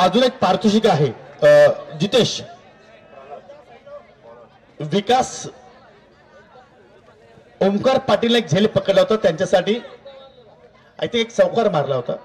अजून एक पारितोषिक आहे जितेश विकास ओमकार पाटील एक झेल पकडला होता त्यांच्यासाठी आय थिंक एक चौकार मारला होता.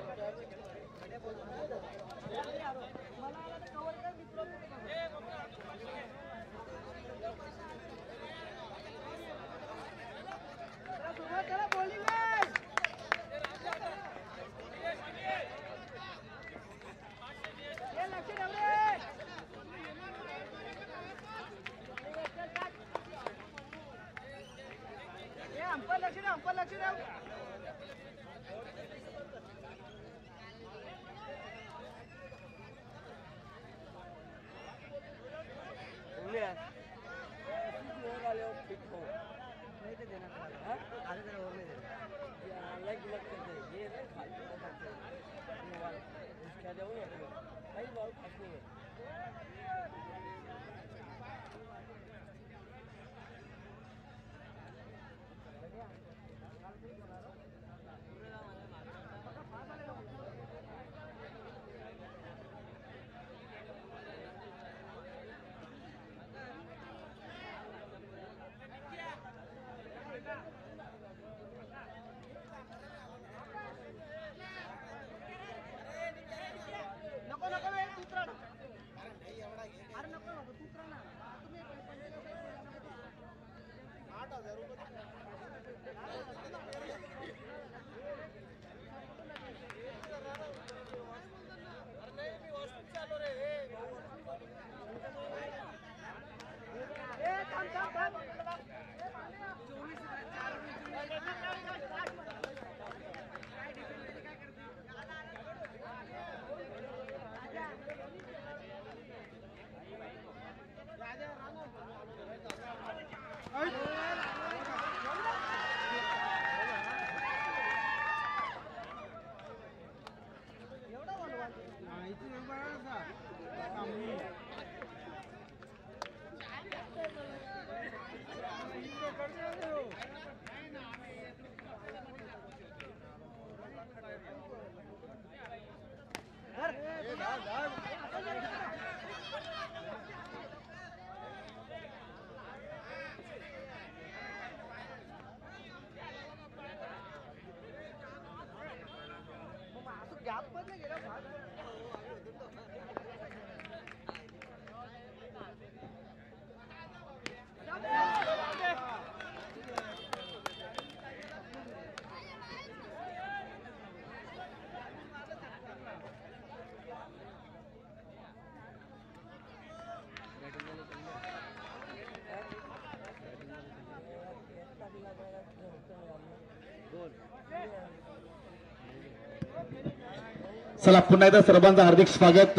चला पुन्हा एकदा सर्वांचं हार्दिक स्वागत.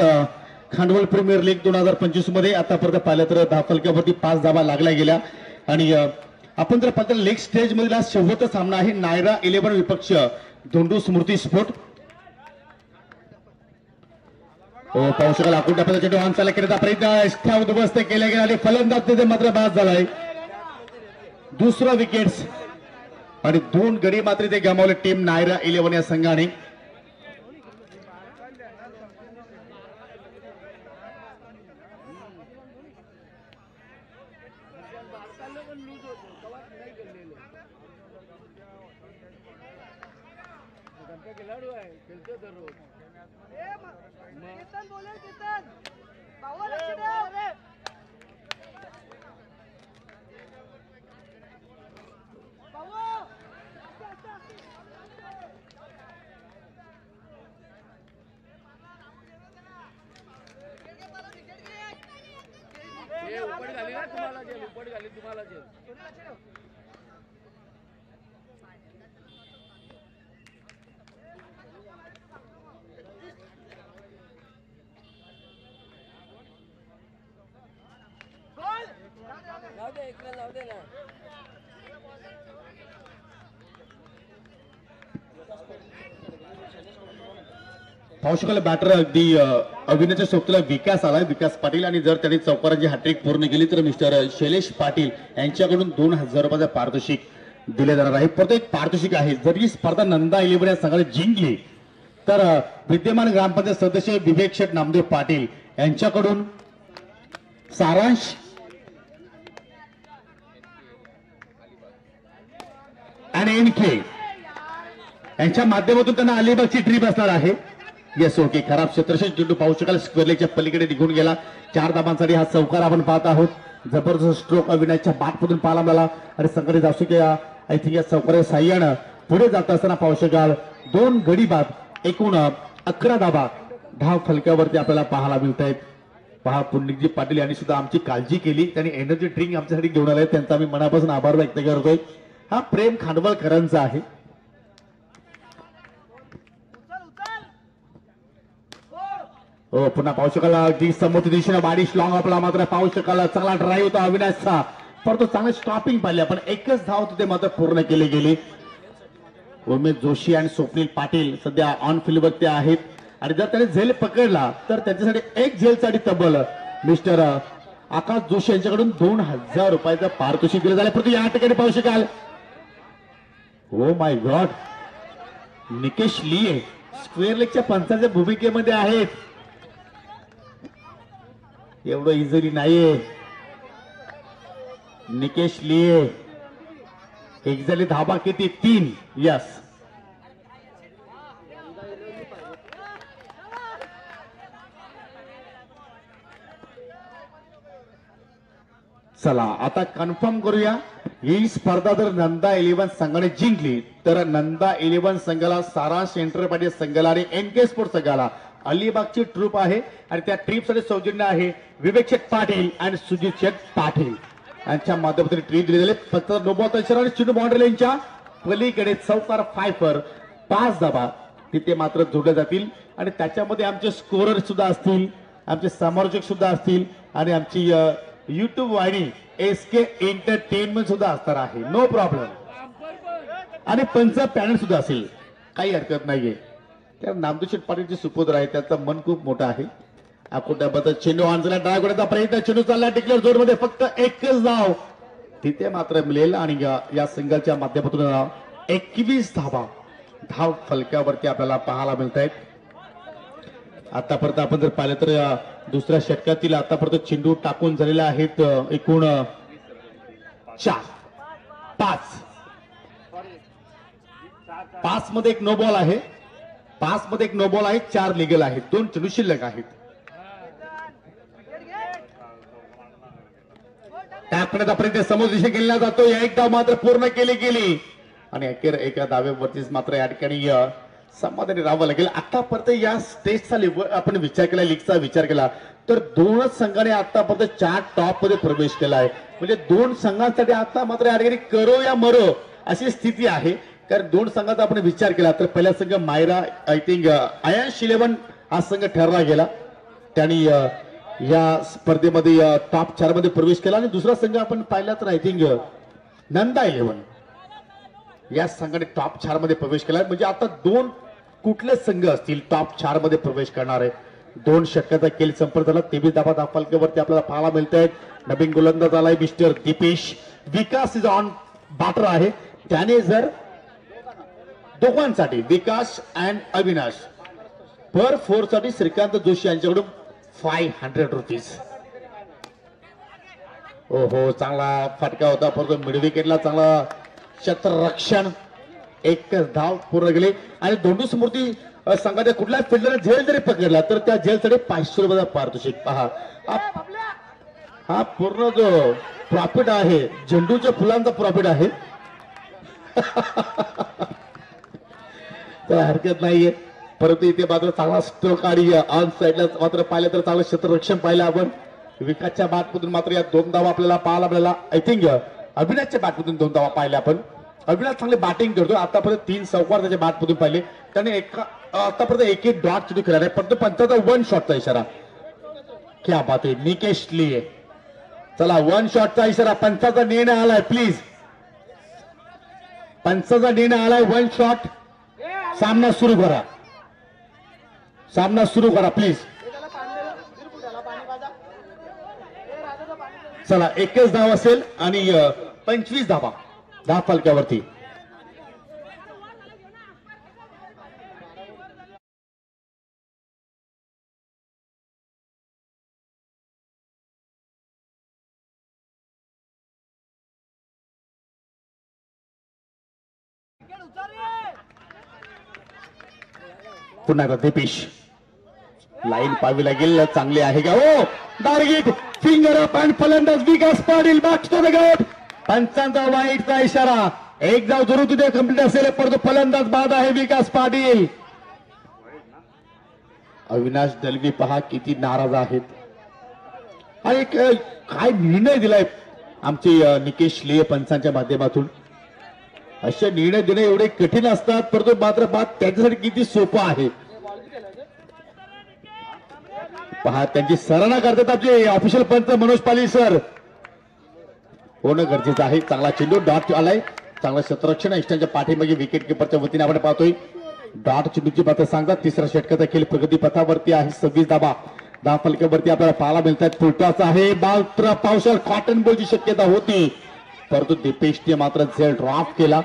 खांडवल प्रीमियर लीग 2025 मध्ये आतापर्यंत पाहिलं तर 10 फलक्यावरती 5 धावा लागल्या गेल्या आणि आपण जर पाहिलं लेग स्टेज मधला शेवटचा सामना आहे नायरा 11 विपक्ष धोंडू स्मृती स्पोर्ट. पाहू शकाल आकुट आपल्याला चेंडू हाणचाला करण्याचा प्रयत्न उद्ध्वस्त केला गेला आणि फलंदाज तिथे मात्र बाद झालाय. दुसरा विकेट्स आणि 2 गडी मात्र ते गमावले टीम नायरा 11 या संघाने. पाहू शकाल बॅटर अगदी अभिनयाच्या सोबतीला विकास आलाय विकास पाटील आणि जर त्यांनी चौकारांची हॅट्रिक पूर्ण केली तर मिस्टर शैलेश पाटील यांच्याकडून 2000 रुपयाचा पारितोषिक दिले जाणार आहे. परत एक पारितोषिक आहे. जर ही स्पर्धा नंदा 11 या संघाने जिंकली तर विद्यमान ग्रामपंचायत सदस्य विवेक शेठ नामदेव पाटील यांच्याकडून सारांश आणि एनके यांच्या माध्यमातून त्यांना अलिबागची ट्रिप असणार आहे. Yes okay. खराब क्षेत्रशेष चेंडू पाहू शकाल स्क्वेअर लेगच्या पलीकडे निघून गेला. 4 धाबांसाठी हा चौकार आपण पाहत आहोत. जबरदस्त स्ट्रोक अविनाशच्या बॅटमधून पाहायला मिळाला आणि संघटित जासुके आय थिंक या चौकाराच्या साह्यानं पुढे जात असताना पाहू शकाल 2 गडी बाद एकूण 11 धाबा धाव फलक्यावरती आपल्याला पाहायला मिळत आहेत. पहा पुंडलिकजी पाटील यांनी सुद्धा आमची काळजी केली. त्यांनी एनर्जी ड्रिंक आमच्यासाठी घेऊन आले. त्यांचा मी मनापासून आभार व्यक्त करतोय. हा प्रेम खांडवलकरांचा आहे. हो पुन्हा पाहू शकाल अगदी समोरच्या दिशेने बारिश लॉंग आपला मात्र पाहू शकाल चांगला ड्राईव्ह होता अविनाशचा. परंतु चांगले स्टॉपिंग पाहिले पण एकच धाव तिथे मात्र पूर्ण केली गेली. उमेश जोशी आणि स्वप्नील पाटील सध्या ऑन फील्डवरती आहेत आणि जर त्याने झेल पकडला तर त्यांच्यासाठी एक झेलसाठी तब्बल मिस्टर आकाश जोशी यांच्याकडून 2000 रुपयाचं पारितोषिक दिलं झालं. परंतु या ठिकाणी पाहू शकाल ओ माय गॉड निकेश लिये स्क्वेअर लेगच्या पंचाच्या भूमिकेमध्ये आहेत. एवढं इझिली नाहीये. निकेश लिये एक्झॅक्टली धाबा किती 3. यस चला आता कन्फर्म करूया. ही स्पर्धा जर नंदा 11 संघाने जिंकली तर नंदा 11 संघाला सारांश एंटरप्राइज संघाला आणि एनके स्पोर्ट संघाला अलिबागची ट्रूप आहे आणि त्या ट्रीपसाठी सौजन्य आहे विवेक शेठ पाटील आणि सुजित शेठ पाटील यांच्या माध्यमातून ट्रीप दिली गेली. फक्त नोबॉल आणि चिनू बाउंड्री यांच्या पलीकडे चौकार 5 5 धाबा तिथे मात्र जोडले जातील आणि त्याच्यामध्ये आमचे स्कोरर सुद्धा असतील, आमचे समालोचक सुद्धा असतील आणि आमची युट्यूब वाहिनी एसके एंटरटेनमेंट सुद्धा असणार आहे. No problem. आणि पंच पॅनल सुद्धा असेल काही हरकत नाहीये. त्या नामदेव शेठ पाटीलचे सुपुत्र आहे त्याचं मन खूप मोठं आहे. अकोट्याबद्दल चेंडू आणला ड्राइव्ह करण्याचा प्रयत्न चेंडू चालला डिक्लेअर जोर मध्ये फक्त एकच धाव तिथे मात्र मिळेल आणि या संघाच्या माध्यमातून 21 धावा धाव फलक्यावरती आपल्याला पाहायला मिळत आहेत. आतापर्यंत आपण जर पाहिलं तर दुसऱ्या षटकातील आतापर्यंत चेंडू टाकून झालेले आहेत एकूण 5 मध्ये एक नो बॉल आहे. 5 मध्ये एक नो बॉल आहे. 4 लिगल आहेत. 2 चेंडू शिल्लक आहेत. टाकण्याचा प्रयत्न समोर दिशे केला जातो. या एक धाव मात्र पूर्ण केली गेली आणि अखेर एका धावेवरतीच मात्र या ठिकाणी समाधानी राहावं लागेल. आतापर्यंत या स्टेजचा आपण विचार केला लीगचा विचार केला तर 2च संघाने आतापर्यंत 4 टॉप मध्ये प्रवेश केला आहे. म्हणजे 2 संघांसाठी आता मात्र या ठिकाणी करो या मरो अशी स्थिती आहे. कारण 2 संघाचा आपण विचार केला तर पहिला संघ मायरा आय थिंक आयन्स 11 हा संघ ठरला गेला. त्यांनी या स्पर्धेमध्ये टॉप 4 मध्ये प्रवेश केला आणि दुसरा संघ आपण पाहिला तर आय थिंक नंदा 11 या संघाने टॉप 4 मध्ये प्रवेश केला. म्हणजे आता 2 कुठले संघ असतील टॉप 4 मध्ये प्रवेश करणार आहे. 2 षटकाचा खेळ संपर्क झाला. 23 धावा धाव फलकावरती आपल्याला पाहायला मिळत आहेत. नवीन गोलंदाज आलाय mister Deepesh. Vikas is on batter आहे. त्याने जर दोघांसाठी विकास अँड अविनाश पर 4 साठी श्रीकांत जोशी यांच्याकडून 500 रुपीज. ओहो चांगला फटका होता परंतु मिड विकेटला चांगला क्षेत्ररक्षण. एक धाव पूर्ण गेली आणि दोंडू समृद्धी संघाच्या कुठल्या फिल्डरने झेल जरी पकडला तर त्या झेलसाठी 500 रुपयाचा पारितोषिक. पहा हा पूर्ण जो प्रॉफिट आहे झेंडूच्या फुलांचा प्रॉफिट आहे. तर हरकत नाहीये. परंतु इथे मात्र चांगला स्ट्रोक आणि ऑन साईडला मात्र पाहिलं तर चांगलं क्षेत्ररक्षण पाहिलं आपण. विकासच्या बॅटमधून मात्र या 2 धावा आपल्याला पाहायला मिळाला. आय थिंक अविनाशच्या बॅटमधून 2 धावा पाहिल्या आपण. अविनाश चांगले बॅटिंग करतो. आतापर्यंत 3 चौकार त्याच्या बॅटमधून पाहिले. त्याने आतापर्यंत एक डॉट चेंडू खेळला आहे परंतु पंचाचा 1 शॉटचा इशारा. क्या बात आहे निकेश लिये. चला 1 शॉटचा इशारा. पंचाचा निर्णय आलाय प्लीज. पंचाचा निर्णय आलाय 1 शॉट. सामना सुरू करा. सामना सुरू करा प्लीज. चला एकच धाव असेल आणि 25 धावा 10 फलकावरती. पुन्हा एकदा दीपेश लाईन पाहावी लागेल. चांगली आहे का हो टार्गेट फिंगर अप अँड फलंदाज Vikas Patil back to the गट. पंचांचा वाईटचा इशारा. एक धाव जरूर तिथे कंप्लीट असेल परंतु फलंदाज बाद आहे विकास पाटील. अविनाश दलवी पहा किती नाराज आहेत आणि काय निर्णय दिलाय आमचे निकेश लिये पंचांच्या माध्यमातून. असे निर्णय देणे एवढे कठीण असतात परंतु मात्र बाद त्यांच्यासाठी किती सोपं आहे पहा. त्यांची सराहना करतात आपले ऑफिशियल पंच मनोज पाली सर. होणं गरजेचं आहे. चांगला चेंडू डॉट आलाय. चांगलं क्षेत्ररक्षण इष्टांच्या पाठीमागे विकेट किपरच्या वतीने आपण पाहतोय. डॉट चेंडूची मात्र सांगतात. तिसरा षटकाचा खेळ प्रगती पथावरती आहे. 26 धाबा 10 फलकावरती आपल्याला पाहायला मिळतात. फुलटॉस आहे. मात्र पावसाळ कॉटन बॉलची शक्यता होती परंतु दीपेशने मात्र झेल ड्रॉप केला.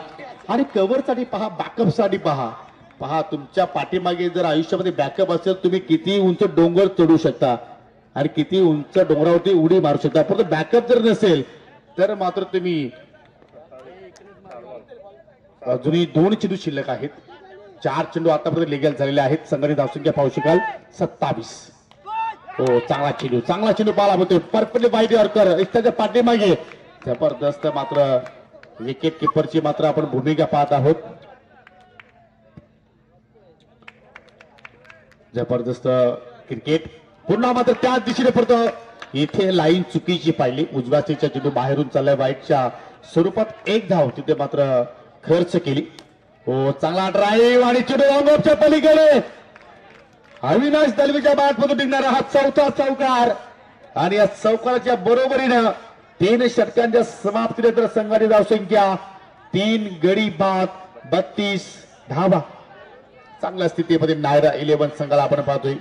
आणि कव्हरसाठी पहा बॅकअप साठी पहा. पहा तुमच्या पाठीमागे जर आयुष्यामध्ये बॅकअप असेल तुम्ही किती उंच डोंगर चढू शकता आणि किती उंच डोंगरावरती उडी मारू शकता परंतु बॅकअप जर नसेल तर मात्र तुम्ही अजूनही 2 चेंडू शिल्लक आहेत. 4 चेंडू आतापर्यंत लिगल झालेले आहेत. संघटित धावसंख्या पाहू शकाल 27. हो चांगला चेंडू पाहायला मिळतोय. परफेक्टली वाईट यॉर्कर त्याच्या पाठीमागे जबरदस्त मात्र विकेट किपरची मात्र आपण भूमिका पाहत आहोत. जबरदस्त क्रिकेट. पुन्हा मात्र त्याच दिशेने पडतो. इथे लाईन चुकीची पाहिली. उजव्या साईडचा चेंडू बाहेरून चाललाय वाईटच्या स्वरूपात. 1 धाव तिथे मात्र खर्च केली. हो चांगला ड्राईव्ह आणि चेंडू ऑफच्या पलीकडे. अविनाश दलवीच्या बॅटमधून निघणारा हा 4था चौकार आणि या चौकाराच्या बरोबरीनं 3 षटकांच्या समाप्तीनंतर संघाची धावसंख्या 3 गडी बाद 32 धावा. चांगल्या स्थितीमध्ये नायरा 11 संघाला आपण पाहतोय.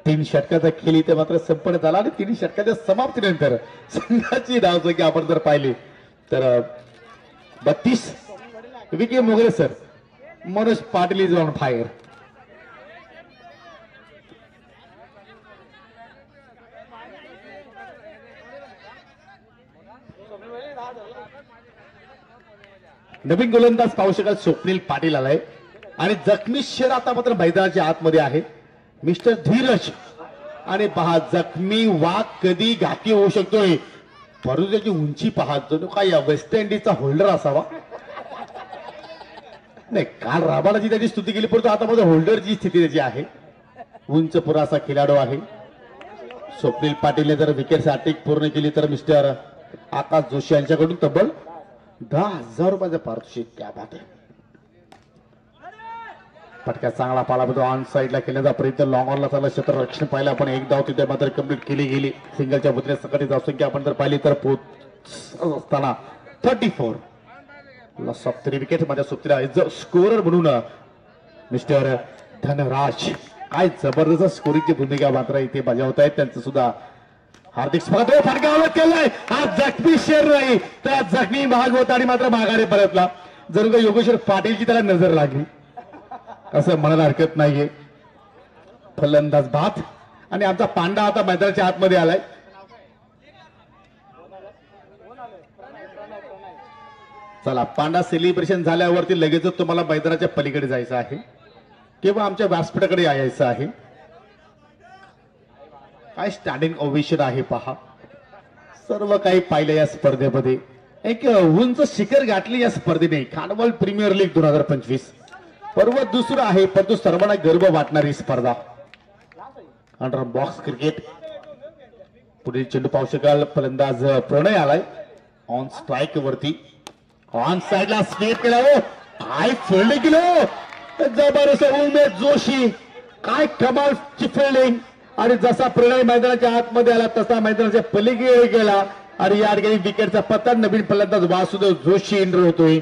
तीन षटकाचा खेळ इथे मात्र संपन्न झाला आणि 3 षटकाच्या समाप्तीनंतर संघाची धावसंख्या आपण जर पाहिली तर 32. VK Mogre sir. Manoj Patil is on fire. नवीन गोलंदाज पाहू शकाल स्वप्नील पाटील आलाय आणि जखमी शेर आता मात्र मैदानाच्या आतमध्ये आहे मिस्टर धीरज. आणि पहा जखमी वाघ कधी घाती होऊ शकतोय परंतु त्याची उंची पहा जणू काय वेस्ट इंडिजचा होल्डर असावा. नाही काल राबालाची त्याची स्तुती केली परंतु आता माझं होल्डरची स्थिती त्याची आहे. उंच पुरासा खेळाडू आहे. स्वप्नील पाटीलने जर विकेट साठी पूर्ण केली तर मिस्टर आकाश जोशी यांच्याकडून तब्बल 10,000 रुपयाचं पारितोषिक. क्या बात आहे. फटका चांगला पाला बघतो. ऑन साईडला केल्याचा प्रयत्न लॉंग ऑनला चालला. क्षेत्ररक्षण पाहिलं आपण. 1 धाव तिथे मात्र कंप्लीट केली गेली. सिंगलच्या बुद्ध्या सकट धावसंख्या आपण जर पाहिली तर असताना 34. लॉस ऑफ 3 विकेट मध्ये सुप्तीला स्कोरर म्हणून मिस्टर धनराज. काय जबरदस्त स्कोरिंगची भूमिका मात्र इथे बजावत आहेत. त्यांचं सुद्धा हार्दिक स्वागत. फटका केलाय. हा जखमी शेर नाही तर जखमी भाग होता आणि मात्र माघारी परतला. जर का योगेश्वर पाटीलची त्याला नजर लागली असं म्हणायला हरकत नाहीये. फलंदाज बाद आणि आमचा पांडा आता मैदानाच्या आतमध्ये आलाय. चला पांडा सेलिब्रेशन झाल्यावरती लगेचच तुम्हाला मैदानाच्या पलीकडे जायचं आहे किंवा आमच्या व्यासपीठाकडे यायचं आहे. काय स्टँडिंग ओव्हेशन आहे पहा. सर्व काही पाहिलं या स्पर्धेमध्ये. एक उंच शिखर गाठली या स्पर्धेने. खांडवल प्रीमियर लीग 2025 पर्व दुसरं आहे, परंतु सर्वांना गर्व वाटणारी स्पर्धा. Under box cricket. पुढील चेंडू पाहू शकाल. फलंदाज प्रणय आलाय ऑन स्ट्राईक वरती. ऑन साइडला स्टेप केला. काय फिल्डिंग केलं. जबरदस्त उमेश जोशी. काय कमालची फिल्डिंग. आणि जसा प्रणय मैदानाच्या आतमध्ये आला तसा मैदानाच्या पलीकडे गेला आणि या ठिकाणी विकेटचा पतन. नवीन फलंदाज वासुदेव जोशी एंटर होतोय.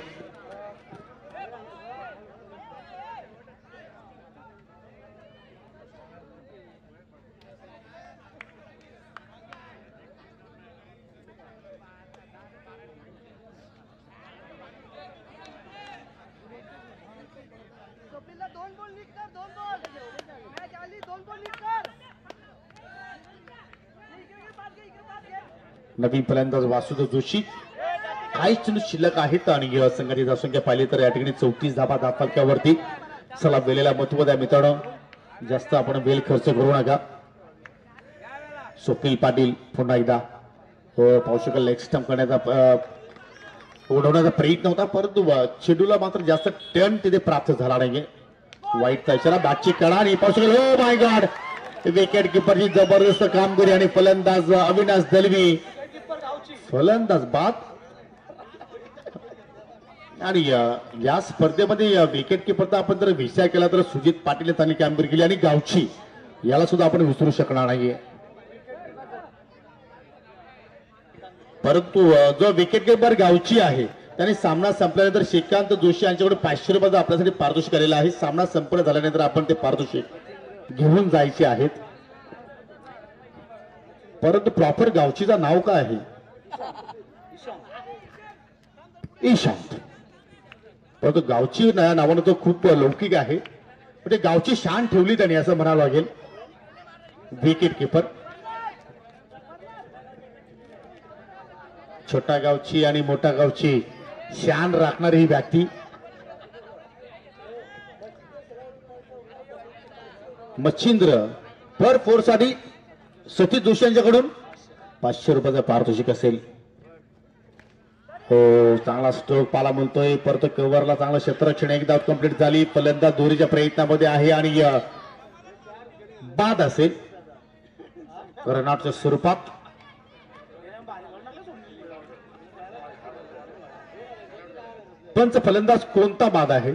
नवीन फलंदाज वासुदेव जोशी. काही चेंडू शिल्लक आहेत आणि संघाची संख्या पाहिली तर या ठिकाणी 34 धाबा धाफलक्यावरती. चला वेळेला महत्व द्या मित्रांनो. जास्त आपण वेळ खर्च करू नका. स्वप्नील पाटील पुन्हा एकदा पाहू शकाल लेग स्टंप करण्याचा उडवण्याचा प्रयत्न होता, परंतु चेंडूला मात्र जास्त टर्न तिथे प्राप्त झाला नाहीये. वाईटचा इशारा. बॅटची कडा आणि पाहू शकाल. Oh my God. विकेट किपरची जबरदस्त कामगिरी आणि फलंदाज अविनाश दलवी. फलंदाज बाद. आणि या स्पर्धेमध्ये विकेट किपरचा आपण जर विचार केला तर सुजित पाटील त्यांनी कामगिरी केली आणि गावची याला सुद्धा आपण विसरू शकणार नाहीये. परंतु जो विकेट किपर गावची आहे त्याने सामना संपल्यानंतर श्रीकांत जोशी यांच्याकडे 500 रुपयाचं आपल्यासाठी पारितोषिक आलेलं आहे. सामना संपन्न झाल्यानंतर आपण ते पारितोषिक घेऊन जायचे आहेत. परंतु प्रॉपर गावचीचा नाव काय आहे. ईशांत. परंतु गावची नावानं तो खूप लौकिक आहे. म्हणजे गावची शान ठेवली त्यांनी असं म्हणावं लागेल. विकेट किपर छोटा गावची आणि मोठा गावची शान राखणारी ही व्यक्ती. मच्छिंद्र पर फोर साठी सतीश जोशी यांच्याकडून 500 रुपयाचं पारितोषिक असेल. हो चांगला स्ट्रोक पाला म्हणतोय. परत कव्हरला चांगलं क्षेत्ररक्षण. एकदा कंप्लीट झाली. फलंदाज दोरीच्या प्रयत्नामध्ये आहे आणि बाद असेल रनआउटच्या स्वरूपात. पंच फलंदाज कोणता बाद आहे.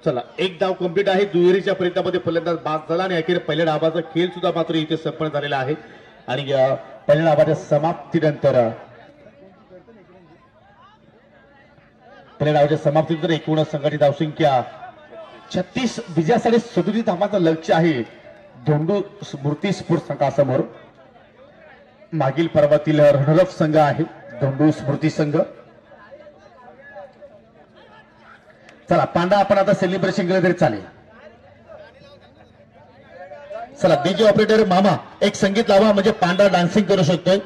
चला एक डाव कंप्लीट आहे. दुहेरीच्या प्रयत्नामध्ये फलंदाज बाद झाला आणि अखेर पहिल्या डावाचा खेळ सुद्धा मात्र इथे संपन्न झालेला आहे. आणि पहिल्या डावाच्या समाप्तीनंतर एकूण संघटित धावसंख्या 36 विजयासाठी 37 धावांचं लक्ष आहे धोंडू स्मृती स्फूर्त संघासमोर. मागील पर्वातील रनरअप संघ आहे धोंडू स्मृती संघ. चला पांडा आपण आता सेलिब्रेशन केलं तरी चालेल. चला डीजे ऑपरेटर मामा एक संगीत लावा म्हणजे पांडा डान्सिंग करू शकतोय.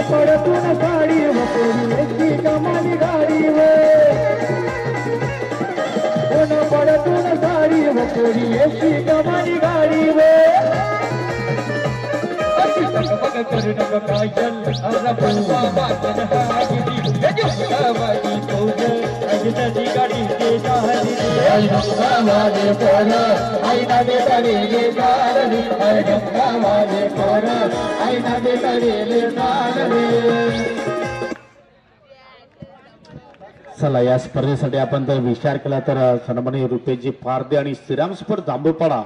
पडतून साडी वपोरी कमाली गाडी पडतून साडी वपोरी कमाली गाडी गाडी आई ढोका माझे पोर आई नादे तडेले गारडी आई ढोका माझे पोर आई नादे तडेले गारडी. चला या स्पर्धेसाठी आपण जर विचार केला तर सन्माननीय रुपेशजी पारदे आणि श्रीराम स्पोर्ट जांभूळपाडा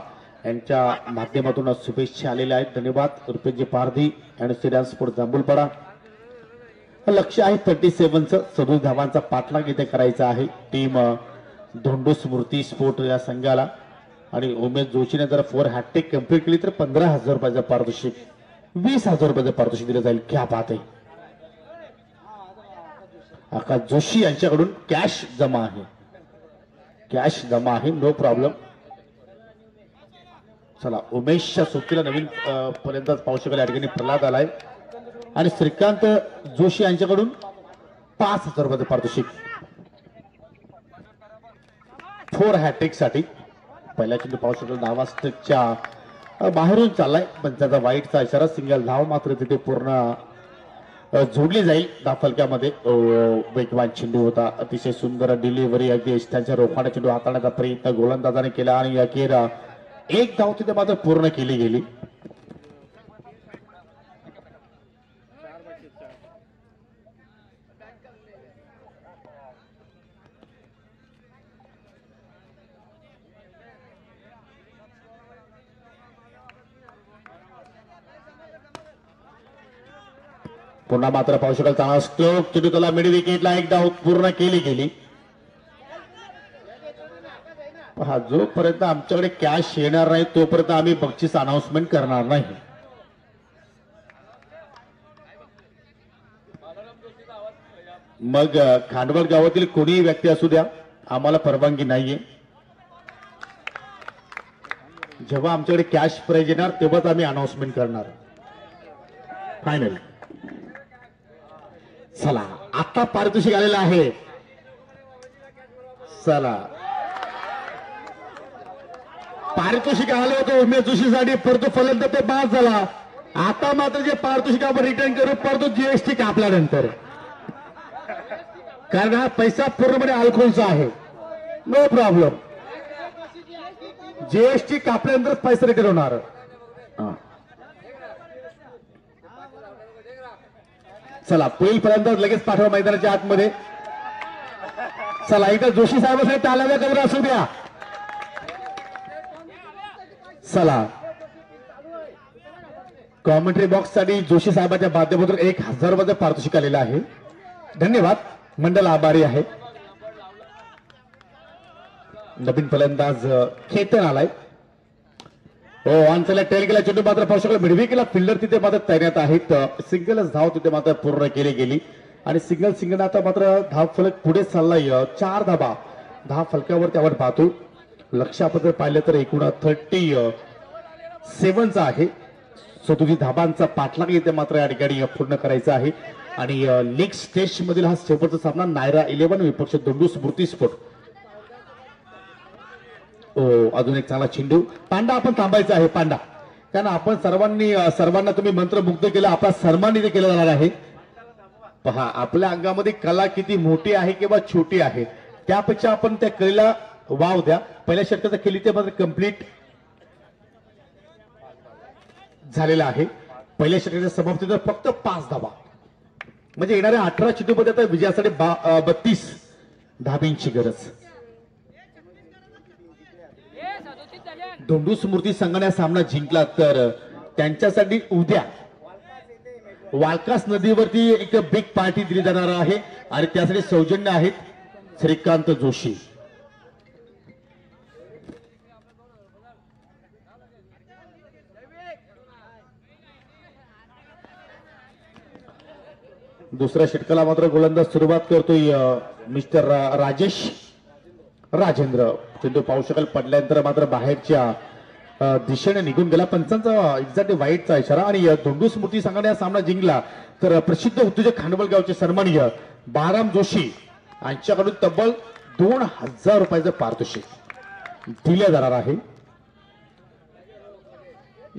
यांच्या माध्यमातून शुभेच्छा आलेल्या आहेत. धन्यवाद रुपेशजी पारदी आणि श्रीराम स्पोर्ट जांभूळपाडा. लक्ष आहे 37चं 37 धावांचा पाठलाग इथे करायचा आहे टीम धोंडू स्मृती स्पोर्ट या संघाला. आणि उमेश जोशीने जर 4 हॅट्रिक कंप्लीट केली तर 15,000 रुपयाचं पारितोषिक 20,000 रुपयाचं पारितोषिक दिलं जाईल. क्या बात आहे. आकाश जोशी यांच्याकडून कॅश जमा आहे. कॅश जमा आहे नो प्रॉब्लेम. चला उमेशच्या सुट्टीला नवीन पर्यंत पाहू शकाल या ठिकाणी प्रल्हाद आलाय आणि श्रीकांत जोशी यांच्याकडून 5,000 रुपयाचं पारितोषिक 4 हॅट्रिक साठी. पहिल्या चेंडू पाहू शकाल धावा स्ट्रिकच्या बाहेरून चाललाय पण त्याचा वाईटचा इशारा. सिंगल धाव मात्र तिथे पूर्ण जोडली जाईल धाफलक्यामध्ये. वेगवान चेंडू होता. अतिशय सुंदर डिलिव्हरी अगदी त्यांच्या रोखण्याचा चेंडू हाताळण्याचा प्रयत्न गोलंदाजाने केला आणि अखेर एक धाव तिथे मात्र पूर्ण केली गेली. पुन्हा मात्र पाहू शकाल चांगला स्ट्रोक चेंडू त्याला मिड विकेटला एक धाव पूर्ण केली गेली. हा जोपर्यंत आमच्याकडे कॅश येणार नाही तोपर्यंत आम्ही बक्षीस अनाउन्समेंट करणार नाही. मग खांडवल गावातील कोणीही व्यक्ती असू द्या आम्हाला परवानगी नाहीये. जेव्हा आमच्याकडे कॅश प्राइज येणार तेव्हाच आम्ही अनाउन्समेंट करणार. फायनल. चला आता पारितोषिक आलेलं आहे. चला पारितोषिक आलं होतं उमेश जोशीसाठी परंतु फलंदाज ते बाद झाला. आता मात्र जे पारितोषिक आपण रिटर्न करू परंतु जीएसटी कापल्यानंतर कारण हा पैसा पूर्णपणे अल्कोहोलचा आहे. No problem. जीएसटी कापल्यानंतर पैसा रिटर्न होणार. चला पुढील फलंदाज लगेच पाठवा मैदानाच्या आतमध्ये. चला इथं जोशी साहेबांसाठी टाळ्या करून असू द्या. चला कॉमेंट्री बॉक्स साठी जोशी साहेबांच्या माध्यमातून 1,000 रुपयाचं पारितोषिक आलेलं आहे. धन्यवाद. मंडळ आभारी आहे. नवीन फलंदाज खेतन आलाय. हो आंचला टेल केला चेंडू मात्र पाहू शकला मिडवी केला. फिल्डर तिथे मात्र तैनात आहेत. सिंगलच धाव तिथे मात्र पूर्ण केली गेली आणि सिंगल आता मात्र धाव फलक पुढे चाललाय. 4 धाबा धाव फलकावर त्यावर पाहतो. लक्षापत्र पाहिलं तर एकूण 37चा आहे. 37 धाबांचा पाठलाग इथे मात्र या ठिकाणी पूर्ण करायचा आहे आणि लीग स्टेज मधील हा शेवटचा सामना नायरा 11 विपक्ष धोंडू स्मृती स्पोर्ट. अजून एक चांगला चेंडू. पांडा आपण थांबायचा आहे. पांडा कारण आपण सर्वांना तुम्ही मंत्रमुग्ध केलं. आपला सन्मान इथे केला जाणार आहे. पहा आपल्या अंगामध्ये कला किती मोठी आहे किंवा छोटी आहे त्यापेक्षा आपण त्या कलेला वाव द्या. पहिल्या षटकाचा खेळी ते मात्र कंप्लीट झालेला आहे. पहिल्या षटकाच्या समाप्तीत फक्त 5 धावा म्हणजे येणाऱ्या 18 चेंडूमध्ये आता विजयासाठी 32 धाब्यांची गरज. धोंडू स्मृती संघाने सामना जिंकला तर त्यांच्यासाठी उद्या वालकास नदीवरती एक बिग पार्टी दिली जाणार आहे आणि त्यासाठी सौजन्य आहेत श्रीकांत जोशी. दुसऱ्या षटकाला मात्र गोलंदाज सुरुवात करतोय मिस्टर राजेश राजेंद्र. चेंडू पाहू शकाल पडल्यानंतर मात्र बाहेरच्या दिशेने निघून गेला. पंचांचा एक्झॅक्ट वाईटचा इशारा आणि धोंडू स्मृती संघाने हा सामना जिंकला तर प्रसिद्ध उद्योजक खांडवल गावचे सन्माननीय बाराम जोशी यांच्याकडून तब्बल 2,000 रुपयाचं पारितोषिक दिले जाणार आहे.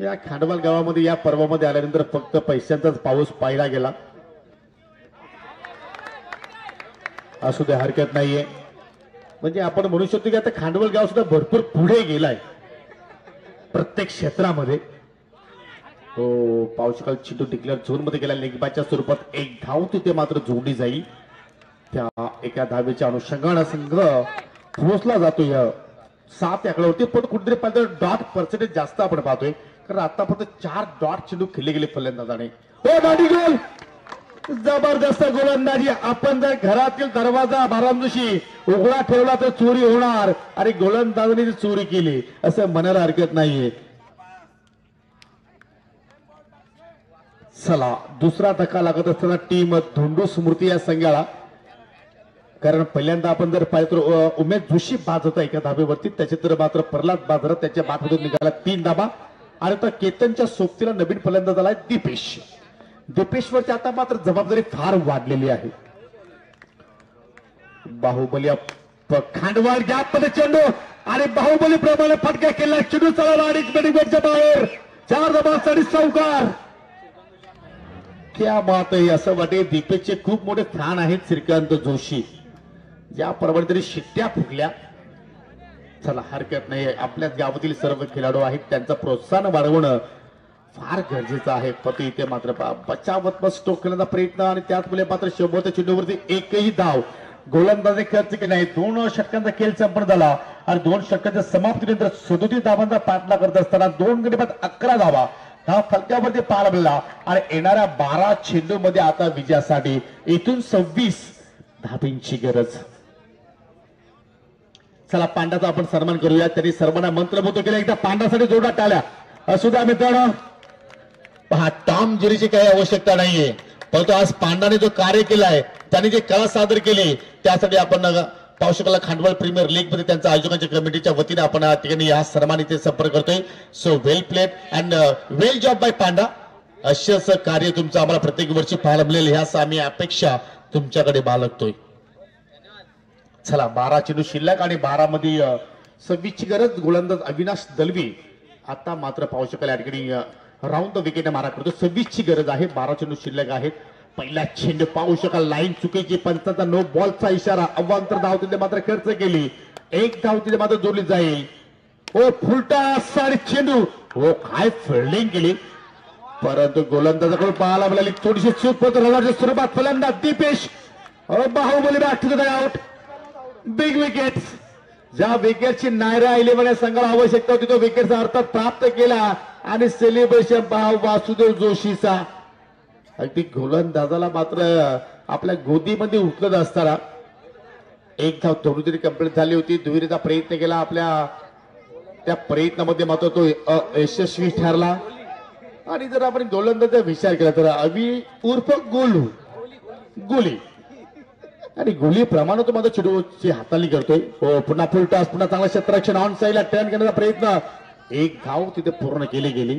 या खांडवल गावामध्ये या पर्वामध्ये आल्यानंतर फक्त पैशांचाच पाऊस पाहिला गेला. असू दे हरकत नाहीये. म्हणजे आपण म्हणू शकतो की आता खांडवल गाव सुद्धा भरपूर पुढे गेलाय प्रत्येक क्षेत्रामध्ये. हो, पाऊस शकाल चिंटू डिक्लेअर झोन मध्ये गेला. लेगबाच्या स्वरूपात एक धाव तिथे मात्र जोडली जाईल. त्या एका धावेच्या अनुषंगाने संघ पोहोचला जातो या 7 आकड्यावरती. पण कुठेतरी पाहतो डॉट पर्सेंटेज जास्त आपण पाहतोय, कारण आतापर्यंत 4 डॉट चेंडू खेळले गेले फलंदाजाने. हो, दाढी गोल, जबरदस्त गोलंदाजी. आपण जर घरातील दरवाजा बारांदुशी उघडा ठेवला तर चोरी होणार, आणि गोलंदाजाने चोरी केली असं म्हणायला हरकत नाहीये. चला, दुसरा धक्का लागत असताना टीम धोंडू स्मृती या संघाला, कारण पहिल्यांदा आपण जर पाहिलं तर उमेश जोशी बाद होता एका धाबेवरती, त्याच्यानंतर मात्र प्रल्हाद बाजारात त्याच्या बादमधून निघाला 3 धाबा. आणि आता केतनच्या सोबतीला नवीन फलंदाज आलाय दीपेश. दीपेशवरची आता मात्र जबाबदारी फार वाढलेली आहे. बाहुबली खांडवाळ गॅप मध्ये चेंडू, आणि बाहुबली प्रमाणे फटका केला. चेंडू चढवला आणि मीडियमच्या बाहेर 4 धाबांसाठी चौकार. क्या बात आहे. असं वाटे दीपेशचे खूप मोठे फॅन आहेत श्रीकांत जोशी, ज्याप्रमाणे तरी शिट्ट्या फुकल्या. चला, हरकत नाही. आपल्याच गावातील सर्व खेळाडू आहेत, त्यांचं प्रोत्साहन वाढवणं फार गरजेचं आहे. पण इथे मात्र बचावात्मक स्ट्रोक करण्याचा प्रयत्न, आणि त्याचमुळे मात्र शेवटच्या चेंडूवरती एकही धाव गोलंदाजी खर्च केला आहे. 2 षटकांचा खेळ संपन्न झाला, आणि 2 षटकांच्या समाप्तीनंतर 37 धावांचा पाठला करत असताना 2 गडी बाद 11 धावा हा फलकावरती पाळला. आणि येणाऱ्या 12 चेंडूमध्ये आता विजयासाठी इथून 26 धाबींची गरज. चला, पांड्याचा आपण सन्मान करूया. त्यांनी सर्वांना मंत्रमुग्ध केलं. एकदा पांड्यासाठी जोरदार टाळ्या असू द्या मित्रांनो. पहा, टॉम जेरीची काही आवश्यकता नाहीये, परंतु आज पांडाने जो कार्य केलाय, त्यांनी जे कला सादर केली, त्यासाठी आपण पाहू शकाल खांडवल प्रीमियर लीग मध्ये त्यांच्या आयोजकांच्या कमिटीच्या वतीने आपण या ठिकाणी हा सन्मान इथे संपर्क करतोय. So well played and well job by Panda. अशाच कार्य तुमचं आम्हाला प्रत्येक वर्षी पाहायला मिळेल, ह्याच आम्ही अपेक्षा तुमच्याकडे बाळगतोय. चला, 12 चेंडू शिल्लक, आणि 12 मध्ये 26 ची गरज. गोलंदाज अविनाश दलवी आता मात्र पाहू शकाल या ठिकाणी राऊंड द विकेट मारा करतो. 26 ची गरज आहे. 12 चेंडू शिल्लक आहेत. पहिला चेंडू पाहू शकाल, लाईन चुकीची, पंचांचा नो बॉलचा इशारा. अवांतर धाव तिथे मात्र खर्च केली. 1 धाव तिथे मात्र जोडली जाईल. ओ, फुलटा साडी चेंडू. हो, काय फिल्डिंग केली, परंतु गोलंदाजाकडून पाहायला मिळाली थोडीशी चूक. पत्र स्वरूपात फलंदाज Deepesh Bahubali back to the out. Big wicket. ज्या विकेटची नायरा 11 या संघाला आवश्यकता होती, तो विकेटचा अर्थात प्राप्त केला. आणि सेलिब्रेशन पहा वासुदेव जोशीचा. अगदी गोलंदाजाला मात्र आपल्या गोदीमध्ये उठलत असताना 1 धाव थोडी तरी कंप्लीट झाली होती. दुहेरीचा प्रयत्न केला, आपल्या त्या प्रयत्नामध्ये मात्र तो यशस्वी ठरला. आणि जर आपण गोलंदाजाचा विचार केला तर अवी उर्फ गोलू गोली, आणि गोली प्रमाणे तो मात्र चेंडूची हाताळणी करतोय. हो, पुन्हा फुल टॉस, पुन्हा चांगला क्षेत्ररक्षण, ऑन साईडला टर्न करण्याचा प्रयत्न. 1 धाव तिथे पूर्ण केली गेली.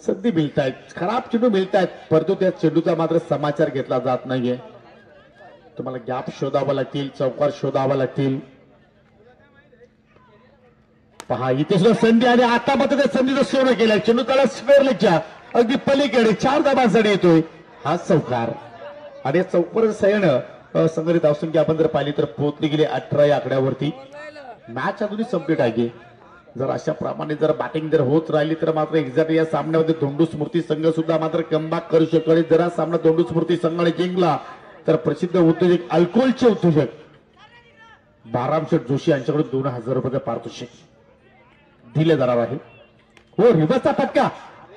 संधी मिळतायत, खराब चेंडू मिळतायत, परंतु त्या चेंडूचा मात्र समाचार घेतला जात नाहीये. तुम्हाला गॅप शोधावा लागतील, चौकार शोधावा लागतील. पहा, इथे सुद्धा संधी, आणि आता मात्र त्या संधीचं सोनं केलंय. चेंडू त्याला स्क्वेअरलेगच्या अगदी पलीकडे 4 धाबांसाठी येतोय हा चौकार. आणि चौकार सैन संघटित असून की आपण जर पाहिली तर पोहोचली गेली 18 या आकड्यावरती. मॅच अजूनही संपलेट आहे. जर अशा प्रमाणे जर बॅटिंग जर होत राहिली तर मात्र एक्झॅक्ट या सामन्यामध्ये धोंडू स्मृती संघ सुद्धा मात्र कमबॅक करू शकेल. जर हा सामना धोंडू स्मृती संघाने जिंकला तर प्रसिद्ध उद्योजक अल्कोहोलचे उद्योजक बारामशेठ जोशी यांच्याकडून 2000 रुपये पारितोषिक दिले जाणार आहे. हो, रिव्हर्सचा फटका,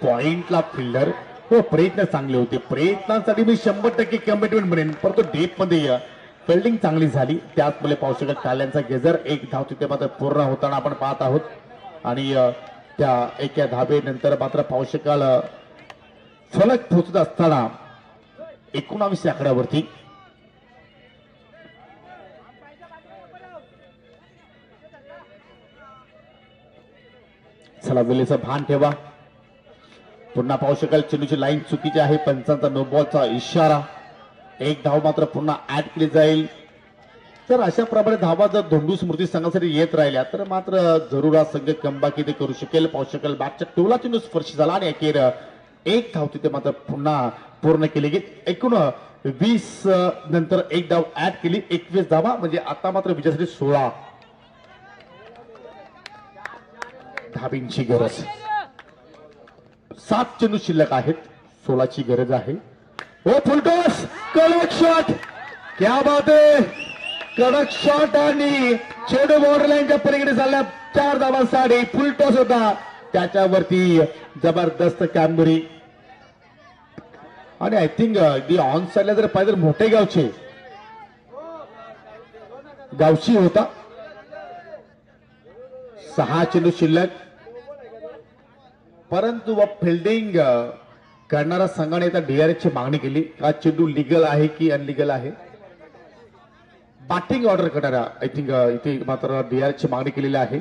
पॉइंटला फिल्डर. हो, प्रयत्न चांगले होते, प्रयत्नांसाठी मी 100% कमिटमेंट म्हणेन, परंतु डेप मध्ये फिल्डिंग चांगली झाली. त्याचमुळे पाहू शकाल टाल्यांचा गेजर. 1 धाव तिथे मात्र पूर्ण होताना आपण पाहत आहोत. आणि त्या एका धाबेनंतर मात्र पाहू शकाल फलक पोहोचत असताना 19 आकड्यावरती चला, वेळेचं भान ठेवा. पुन्हा पाहू शकाल चेंडूची लाईन चुकीची आहे, पंचांचा नो बॉलचा इशारा. 1 धाव मात्र पुन्हा ऍड केली जाईल. तर अशा प्रकारे धावा जर धोंडू स्मृती संघासाठी येत राहिल्या तर मात्र जरूर हा संघ कमबॅक इथे करू शकेल. पाहू शकाल बॅटच्या टोला चेंडू स्पर्श झाला, आणि अखेर 1 धाव तिथे मात्र पुन्हा पूर्ण केली गेली. एकूण 20 नंतर एक डाव ऍड केली, 21 धावा. म्हणजे आता मात्र विजयासाठी 16 धाबींची गरज. 7 चेंडू शिल्लक आहेत, 16ची गरज आहे. ओ फुलटॉस, कडक शॉट, क्या बात आहे. कडक शॉट आणि चेंडू बॉर्डर लाईनच्या पलीकडे चालल्या. 4 धावांसाठी फुलटॉस होता, त्याच्यावरती जबरदस्त कामगिरी. आणि आय थिंक ऑन साईडला जर पाहिजे तर मोठे गावची होता. 6 चेंडू शिल्लक, परंतु फिल्डिंग करणारा संघाने आता डीआरएसची मागणी केली. हा चेंडू लिगल आहे की अनलिगल आहे. बॅटिंग ऑर्डर करणारा आय थिंक इथे मात्र डीआरएसची मागणी केलेली आहे.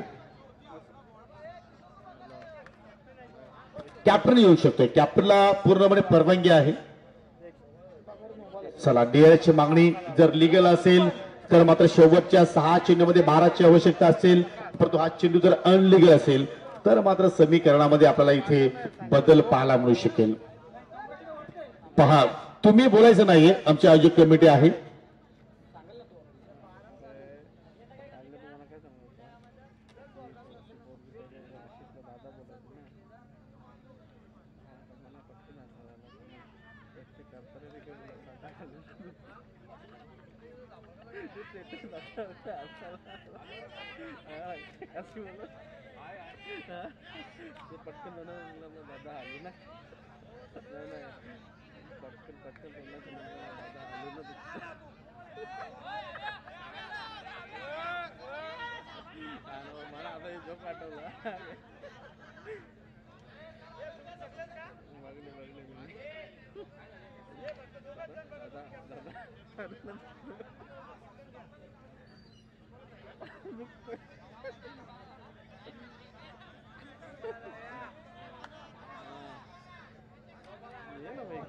कॅप्टन येऊ शकतोय, कॅप्टनला पूर्णपणे परवानगी आहे. चला, डीआरएसची मागणी जर लिगल असेल तर मात्र शेवटच्या 6 चेंडूमध्ये 12ची आवश्यकता असेल, परंतु हा चेंडू जर अनलिगल असेल तर मात्र समीकरणामध्ये आपल्याला इथे बदल पाहायला मिळू शकेल. पहा, तुम्ही बोलायचं नाहीये, आमची आयोजक कमिटी आहे.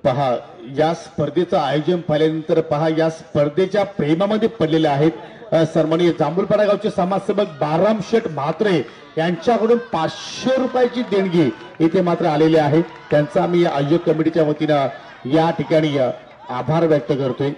पहा, या स्पर्धेचं आयोजन पाहिल्यानंतर पहा, या स्पर्धेच्या प्रेमामध्ये पडलेले आहेत सन्माननीय जांभूलपाडा गावचे समाजसेवक बाराम शेठ म्हात्रे यांच्याकडून 500 रुपयाची देणगी इथे मात्र आलेली आहे. त्यांचा आम्ही आयोजक कमिटीच्या वतीनं या ठिकाणी आभार व्यक्त करतोय.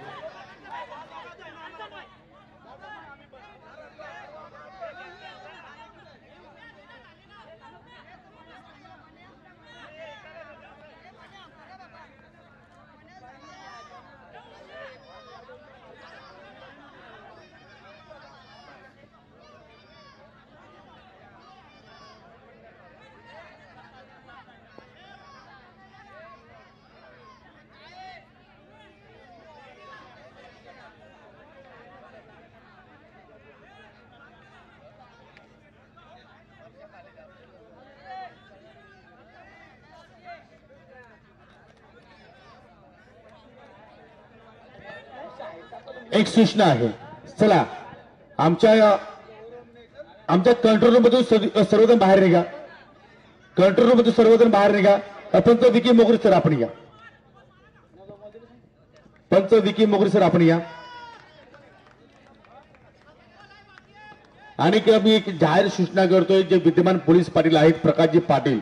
एक सूचना आहे. चला, आमच्या कंट्रोल रूम मधून सर्वजण बाहेर निघा. कंट्रोल रूम मधून सर्वजण बाहेर निघा. पंच विकी मोगरी सर आपण या. पंच विकी मोगरी सर आपण या. आणि मी एक जाहीर सूचना करतोय, जे विद्यमान पोलीस पाटील आहेत प्रकाशजी पाटील,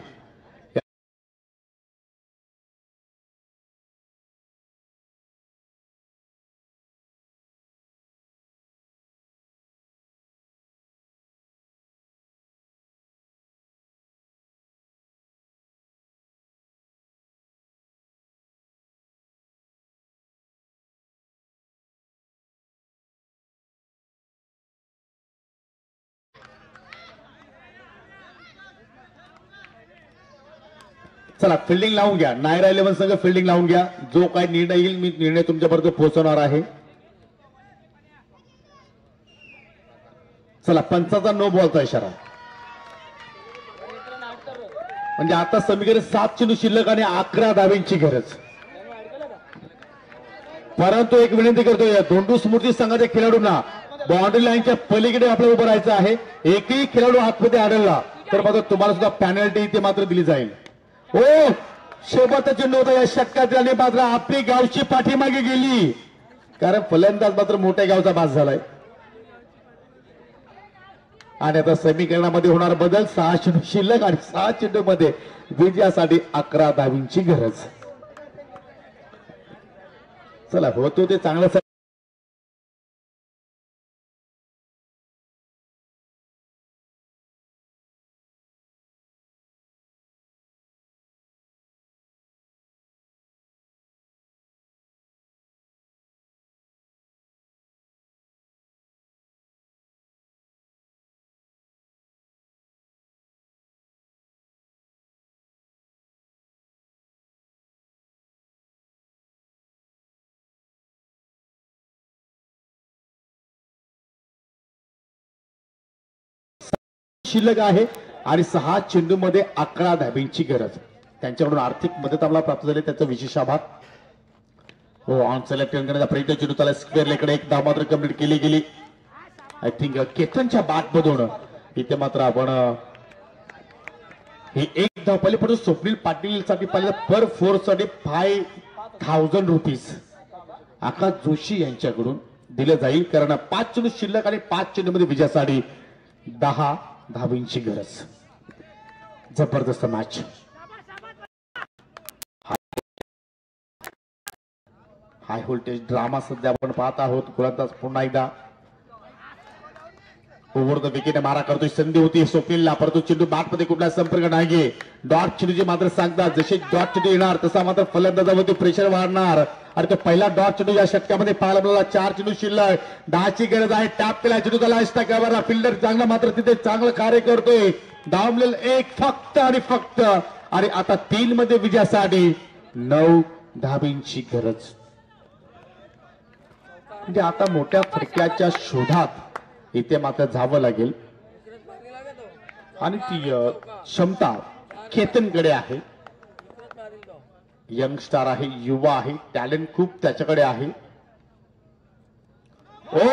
चला फिल्डिंग लावून घ्या. नायरा 11 संघ फिल्डिंग लावून घ्या. जो काही निर्णय येईल मी निर्णय तुमच्यापर्यंत पोहोचवणार आहे. चला, पंचाचा नो बॉलचा इशारा. म्हणजे आता समीकरण 7 चेंडू शिल्लक आणि 11 धाब्यांची गरज. परंतु एक विनंती करतोय, धोंडू स्मृती संघाच्या खेळाडूंना बाउंड्री लाईनच्या पलीकडे आपल्याला उभं राहायचं आहे. एकही खेळाडू आतमध्ये आढळला तर मात्र तुम्हाला सुद्धा पॅनल्टी इथे मात्र दिली जाईल. हो, शेवटचा चेंडू होता या षटकात आणि मात्र आपली गावची पाठीमागे गेली, कारण फलंदाज मात्र मोठ्या गावचा बास झालाय. आणि आता समीकरणामध्ये होणार बदल. 6 चेंडू शिल्लक आणि 6 चेंडू मध्ये विजयासाठी 11 धावींची गरज. चला होतो ते चांगलं. शिल्लक आहे आणि 6 चेंडूमध्ये 11 धाबींची गरज. त्यांच्याकडून आर्थिक मदत आम्हाला प्राप्त झाली, त्याचा विशेष आभार. हो ऑन सेलेक्ट करण्याचा प्रयत्न चेंडू त्याला स्क्वेअर लेकडे एक धाव मात्र कंप्लीट केली गेली. आय थिंक केतनच्या बॅट मधून इथे मात्र आपण ही एक धाव पहिले पण स्वप्नील पाटील साठी पाहिजे पर फोर साठी 5,000 रुपीज आकाश जोशी यांच्याकडून दिले जाईल. कारण 5 चेंडू शिल्लक आणि 5 चेंडू मध्ये विजयासाठी 10 धाबींची गरज. जबरदस्त मॅच. हाय व्होल्टेज ड्रामा सध्या आपण पाहत आहोत. गोलंदाज पुन्हा एकदा ओव्हर द विकेट मारा करतोय. संधी होती स्वप्नीलला, परंतु चेंडू बॅट मध्ये कुठला संपर्क नाही. डॉट चेंडूचे मात्र सांगतात जसे डॉट चेंडू येणार तसा मात्र फलंदाजावरती प्रेशर वाढणार. आणि तो पहिला डॉट चेंडू या षटकामध्ये पाहायला मिळाला. 4 चेंडू शिल्लक, 10ची गरज आहे. टॅप केला चेंडू त्याला षटकावर. फिल्डर चांगला मात्र तिथे चांगलं कार्य करतोय. धावलेलं एक फक्त आणि फक्त. आणि आता 3 मध्ये विजयासाठी 9 धाबींची गरज. म्हणजे आता मोठ्या फटक्याच्या शोधात इथे मात्र जावं लागेल आणि ती क्षमता केतनकडे आहे. यंगस्टार आहे, युवा आहे, टॅलेंट खूप त्याच्याकडे आहे. ओ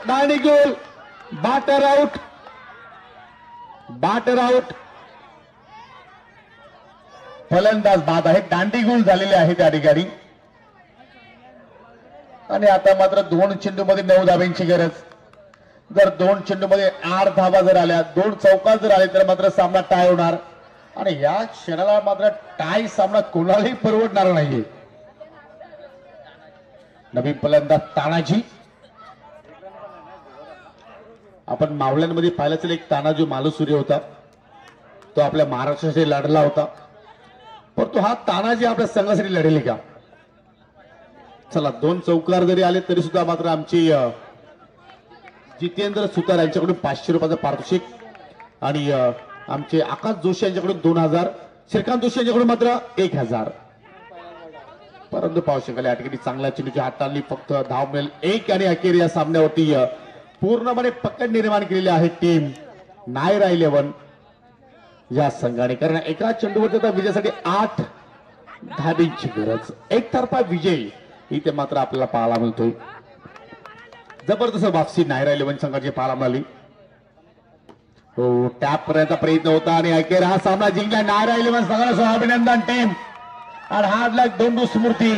नाणी गोल, बॅटर आउट, बॅटर आउट. फलंदाज बाद आहे. दांडी गोल झालेले आहे त्या ठिकाणी. आणि आता मात्र 2 चेंडू मध्ये 9 धाब्यांची गरज. जर 2 चेंडू मध्ये 8 धाबा जर आल्या, 2 चौकार जर आले तर मात्र सामना टाय होणार. आणि या क्षणाला मात्र टाय सामना कोणालाही परवडणार नाहीये. नवीन फलंदाज तानाजी. आपण मावळ्यांमध्ये पाहिलं असेल एक तानाजी मालुसुरी होता, तो आपल्या महाराष्ट्रासाठी लढला होता. परंतु हा तानाजी आपल्या संघासाठी लढेल का? चला 2 चौकार जरी आले तरी सुद्धा मात्र आमची जितेंद्र सुतार यांच्याकडून 500 रुपयाचं पारितोषिक आणि आमचे आकाश जोशी यांच्याकडून 2,000, श्रीकांत जोशी यांच्याकडून मात्र 1,000. परंतु पाहू शकाल या ठिकाणी चांगल्या चेंडूची हाताळली. फक्त धाव मिळेल 1 आणि अखेर या सामन्यावरती पूर्णपणे पकड निर्माण केलेली आहे टीम नायरा 11 या संघाने. कारण एका चेंडूवर आता विजयासाठी 8 धाबींची गरज. एकतर्फा विजय इथे मात्र आपल्याला पाहायला मिळतोय. जबरदस्त वापसी नायरा 11 संघाची पाहायला मिळाली. हो टॅप करण्याचा प्रयत्न होता आणि अखेर हा सामना जिंकला नायरा 11 संघाला. अभिनंदन टीम. आणि हार्ड लक दोंडू स्मृती.